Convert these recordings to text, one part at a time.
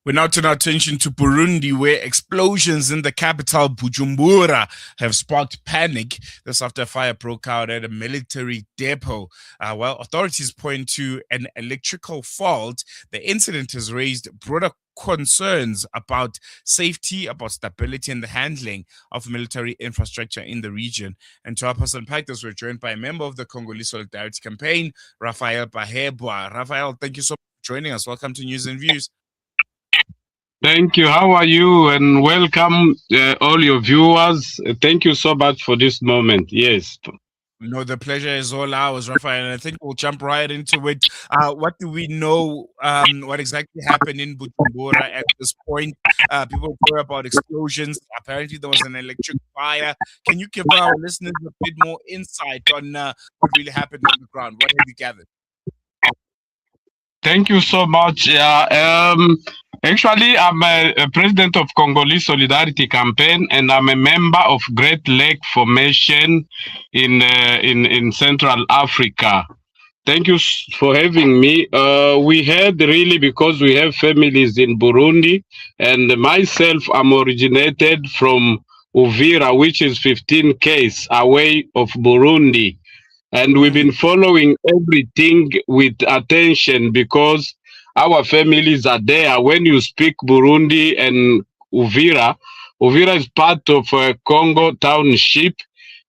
We now turn our attention to Burundi, where explosions in the capital, Bujumbura, have sparked panic. This after a fire broke out at a military depot. While authorities point to an electrical fault, the incident has raised broader concerns about safety, about stability, and the handling of military infrastructure in the region. And to help us unpack this, we're joined by a member of the Congolese Solidarity Campaign, Raphael Bahebwa. Raphael, thank you so much for joining us. Welcome to News and Views. Thank you. How are you? And welcome all your viewers. Thank you so much for this moment. Yes. No, the pleasure is all ours, Raphael. And I think we'll jump right into it. What do we know? What exactly happened in Bujumbura at this point? People hear about explosions. Apparently, there was an electric fire. Can you give our listeners a bit more insight on what really happened on the ground? What have you gathered? Thank you so much. Actually, I'm a president of Congolese Solidarity Campaign, and I'm a member of Great Lake Formation in Central Africa. Thank you for having me. We had really because we have families in Burundi, and myself, I'm originated from Uvira, which is 15 km away of Burundi. And we've been following everything with attention because our families are there. When you speak Burundi and Uvira, Uvira is part of Congo Township,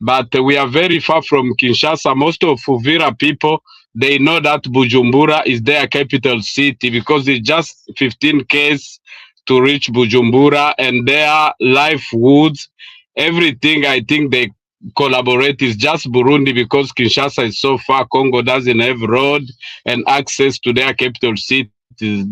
but we are very far from Kinshasa. Most of Uvira people, they know that Bujumbura is their capital city because it's just 15 km to reach Bujumbura, and their livelihoods, everything I think they collaborate is just Burundi because Kinshasa is so far. Congo doesn't have road and access to their capital cities.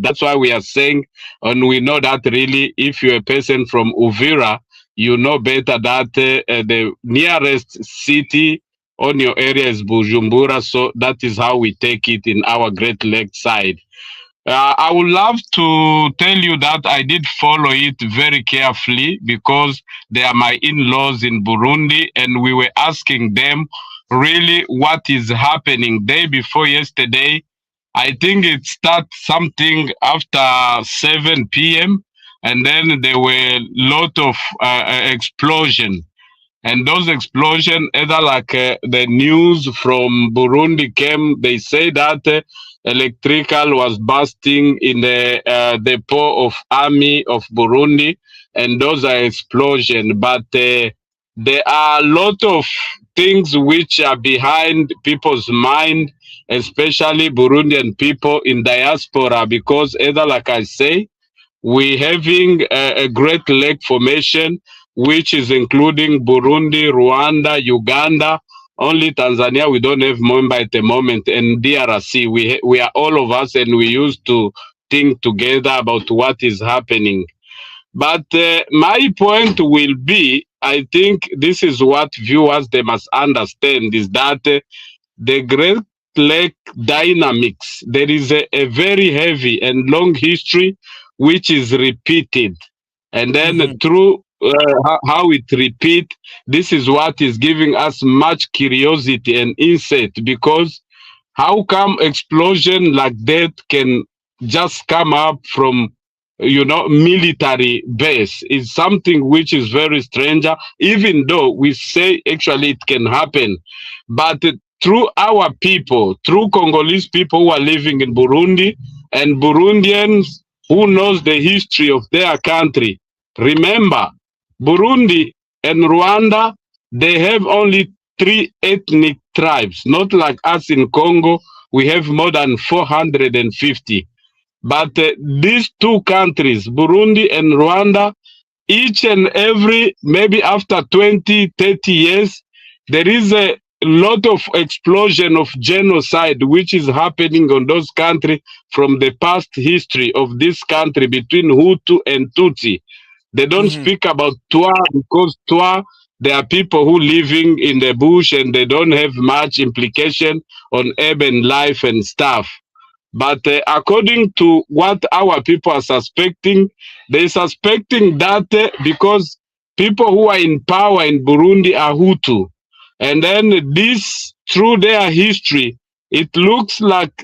That's why we are saying, and we know that really, if you're a person from Uvira, you know better that the nearest city on your area is Bujumbura. So that is how we take it in our Great Lake side. I would love to tell you that I did follow it very carefully because they are my in-laws in Burundi, and we were asking them really what is happening. Day before yesterday, I think it started something after 7 p.m. and then there were a lot of explosion. And those explosions, either like the news from Burundi came, they say that electrical was bursting in the depot of army of Burundi, and those are explosions. But there are a lot of things which are behind people's mind, especially Burundian people in diaspora, because either like I say, we having a Great Lake Formation, which is including Burundi, Rwanda, Uganda. Only Tanzania we don't have member at the moment, and DRC. We are all of us, and we used to think together about what is happening. But my point will be, I think this is what viewers they must understand is that the Great Lake dynamics, there is a very heavy and long history which is repeated. And then through how it repeat, this is what is giving us much curiosity and insight because how come explosion like that can just come up from military base is something which is very stranger, even though we say actually it can happen. But through our people, through Congolese people who are living in Burundi and Burundians who knows the history of their country, remember, Burundi and Rwanda, they have only 3 ethnic tribes, not like us in Congo, we have more than 450. But these two countries, Burundi and Rwanda, each and every, maybe after 20, 30 years, there is a lot of explosion of genocide which is happening on those countries from the past history of this country between Hutu and Tutsi. They don't speak about Twa because Twa, there are people who living in the bush and they don't have much implication on urban life and stuff. But according to what our people are suspecting, they're suspecting that because people who are in power in Burundi are Hutu. And then this, through their history, it looks like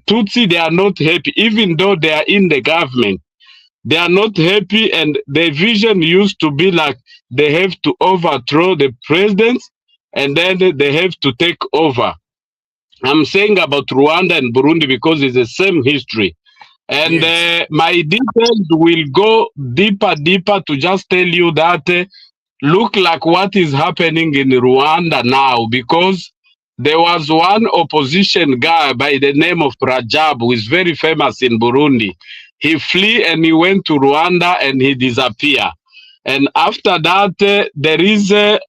Tutsi, they are not happy, even though they are in the government. They are not happy, and their vision used to be like they have to overthrow the president and then they have to take over. I'm saying about Rwanda and Burundi because it's the same history. And Yes. my details will go deeper to just tell you that look like what is happening in Rwanda now, because there was one opposition guy by the name of Rajab who is very famous in Burundi. He flee and he went to Rwanda and he disappeared. And after that, there is a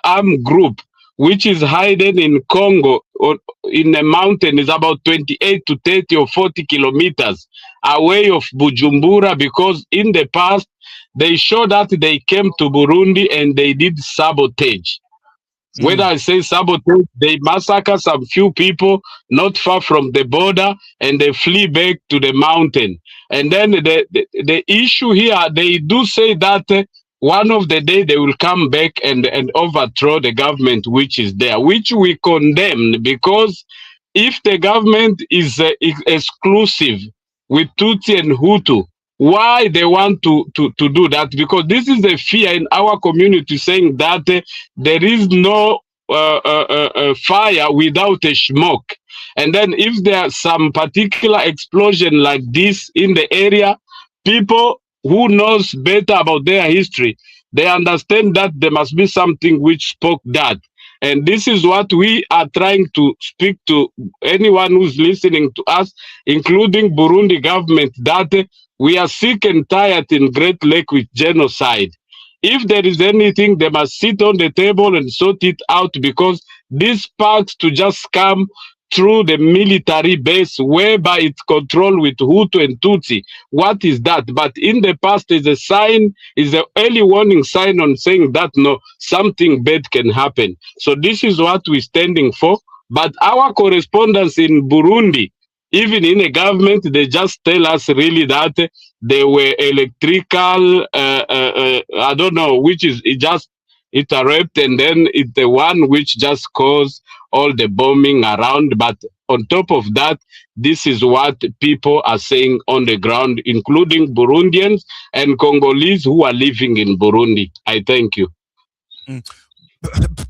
armed group which is hidden in Congo or in a mountain. Is about 28 to 30 or 40 kilometers away of Bujumbura, because in the past they show that they came to Burundi and they did sabotage. When I say sabotage, they massacre some few people not far from the border and they flee back to the mountain. And then the issue here, they do say that one of the day they will come back and overthrow the government which is there, which we condemn, because if the government is exclusive with Tutsi and Hutu, why they want to do that? Because this is a fear in our community, saying that there is no fire without a smoke. And then if there's some particular explosion like this in the area, people who knows better about their history, they understand that there must be something which spoke that. And this is what we are trying to speak to anyone who's listening to us, including Burundi government, that we are sick and tired in Great Lake with genocide. If there is anything, they must sit on the table and sort it out, because this sparks to just come through the military base whereby it's controlled with Hutu and Tutsi. What is that? But in the past is a sign, is an early warning sign on saying that no, something bad can happen. So this is what we're standing for. But our correspondents in Burundi, even in the government, they just tell us really that they were electrical, I don't know, which is it just interrupt, and then it's the one which just caused all the bombing around. But on top of that, this is what people are saying on the ground, including Burundians and Congolese who are living in Burundi. I thank you.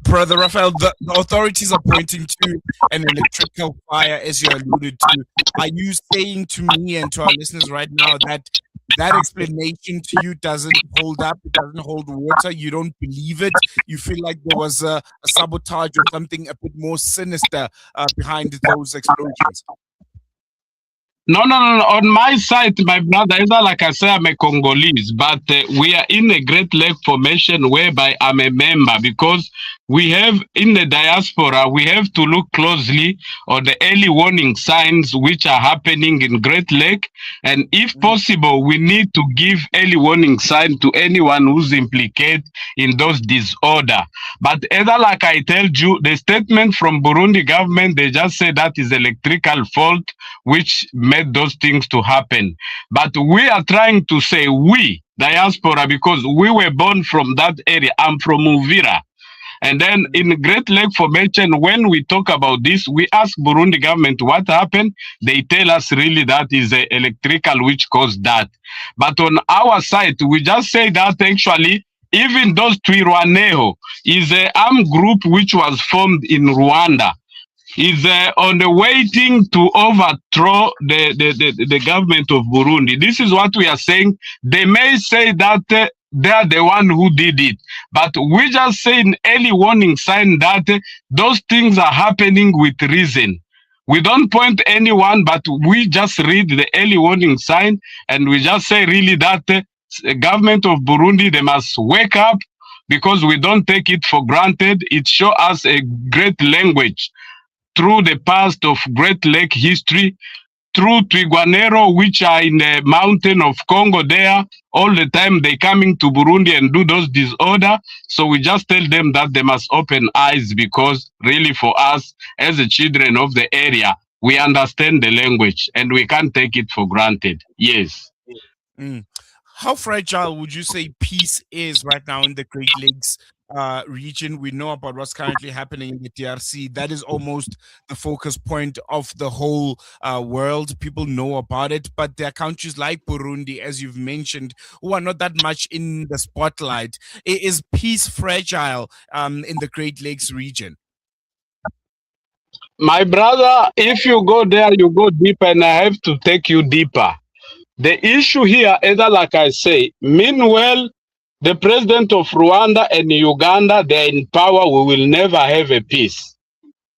Brother Raphael, the authorities are pointing to an electrical fire, as you alluded to. Are you saying to me and to our listeners right now that that explanation to you doesn't hold up? It doesn't hold water? You don't believe it? You feel like there was a sabotage or something a bit more sinister behind those explosions? No. On my side, my brother, either like I say, I'm a Congolese, but we are in a Great Lake formation whereby I'm a member, because we have in the diaspora, we have to look closely on the early warning signs which are happening in Great Lake. And if possible, we need to give early warning sign to anyone who's implicated in those disorder. But either like I told you, the statement from Burundi government, they just say that is electrical fault, which made those things to happen. But we are trying to say, we, diaspora, because we were born from that area. I'm from Uvira. And then in Great Lake Formation, when we talk about this, we ask Burundi government what happened. They tell us really that is the electrical which caused that. But on our side, we just say that actually, even those Twirwaneho is an armed group which was formed in Rwanda, is on the waiting to overthrow the government of Burundi. This is what we are saying. They may say that they are the one who did it, but we just say in early warning sign that those things are happening with reason. We don't point anyone, but we just read the early warning sign, and we just say really that the government of Burundi, they must wake up, because we don't take it for granted. It shows us a great language through the past of Great Lake history, through Twirwaneho, which are in the mountain of Congo there. All the time they coming to Burundi and do those disorder. So we just tell them that they must open eyes, because really for us as the children of the area, we understand the language and we can't take it for granted. Yes. How fragile would you say peace is right now in the Great Lakes region. We know about what's currently happening in the DRC. That is almost the focus point of the whole world. People know about it, but there are countries like Burundi, as you've mentioned, who are not that much in the spotlight. Is peace fragile in the Great Lakes region? My brother, if you go there, you go deeper, and I have to take you deeper. The issue here, either like I say, meanwhile, the president of Rwanda and Uganda, they're in power, we will never have a peace.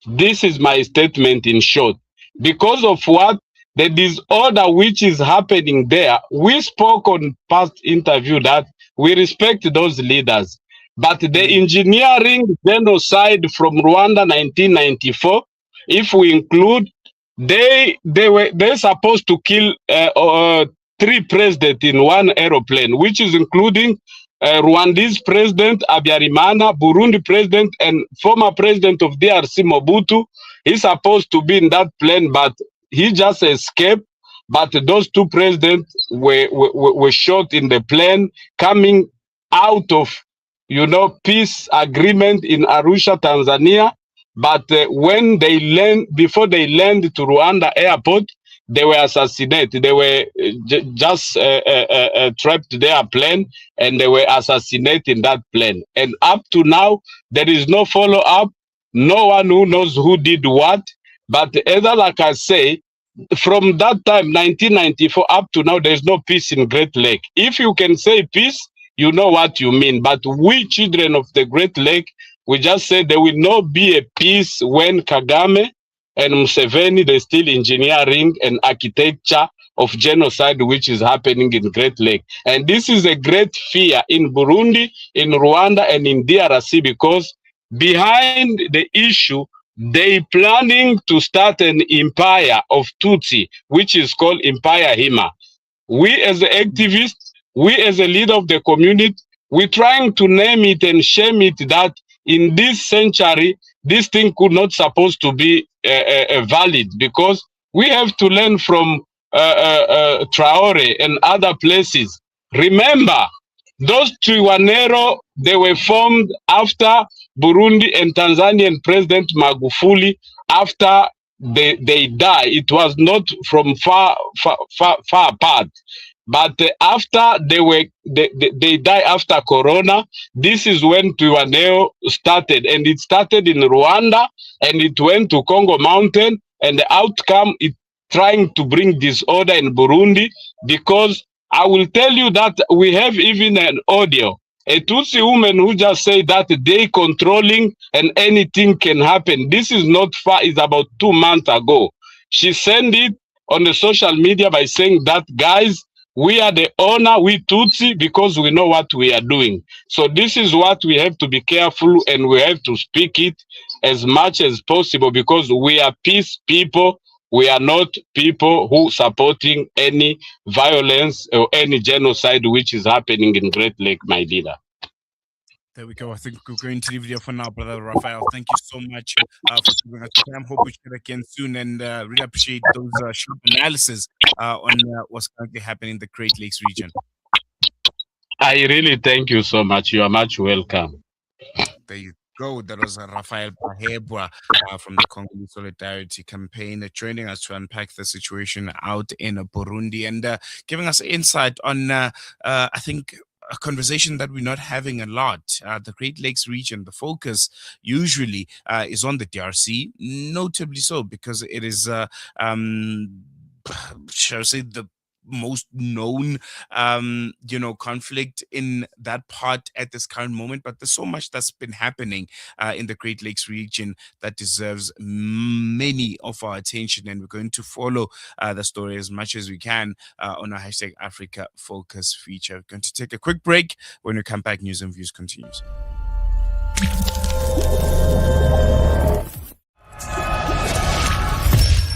This is my statement in short. Because of what? The disorder which is happening there. We spoke on past interview that we respect those leaders. But the engineering genocide from Rwanda 1994, if we include, they're supposed to kill three presidents in one aeroplane, which is including Rwandese president Habyarimana, Burundi president, and former president of DRC Mobutu. He's supposed to be in that plane, but he just escaped. But those two presidents were shot in the plane coming out of, peace agreement in Arusha, Tanzania. But when they before they landed to Rwanda airport, they were assassinated. They were just trapped their plane, and they were assassinated in that plane. And up to now, there is no follow up. No one who knows who did what. But either, like I say, from that time, 1994 up to now, there's no peace in Great Lake. If you can say peace, you know what you mean. But we children of the Great Lake, we just say there will not be a peace when Kagame and Museveni, they still engineering and architecture of genocide which is happening in Great Lake. And this is a great fear in Burundi, in Rwanda, and in DRC, because behind the issue, they planning to start an empire of Tutsi, which is called Empire Hima. We as activists, we as a leader of the community, we're trying to name it and shame it that in this century, this thing could not supposed to be valid, because we have to learn from Traore and other places. Remember, those Triwanero, they were formed after Burundi and Tanzanian President Magufuli, after they die. It was not from far apart. But after they die after Corona, this is when Twirwaneho started, and it started in Rwanda, and it went to Congo Mountain, and the outcome is trying to bring disorder in Burundi, because I will tell you that we have even an audio. A Tutsi woman who just said that they controlling and anything can happen. This is not far, it's about 2 months ago. She sent it on the social media by saying that, guys, we are the owner, we Tutsi, because we know what we are doing. So this is what we have to be careful, and we have to speak it as much as possible, because we are peace people. We are not people who supporting any violence or any genocide which is happening in Great Lake, my leader. There we go. I think we're going to leave it here for now, brother Raphael. Thank you so much for giving us time. Hope we chat again soon, and really appreciate those sharp analysis on what's currently happening in the Great Lakes region. I really thank you so much. You are much welcome. There you go. That was Raphael Bahebwa from the Congolese Solidarity Campaign, joining us to unpack the situation out in Burundi, and giving us insight on, I think, a conversation that we're not having a lot. The Great Lakes region, the focus usually is on the DRC, notably so because it is, shall I say, the most known conflict in that part at this current moment. But there's so much that's been happening in the Great Lakes region that deserves many of our attention, and we're going to follow the story as much as we can on our hashtag Africa Focus feature. We're going to take a quick break. When we come back, News and Views continues.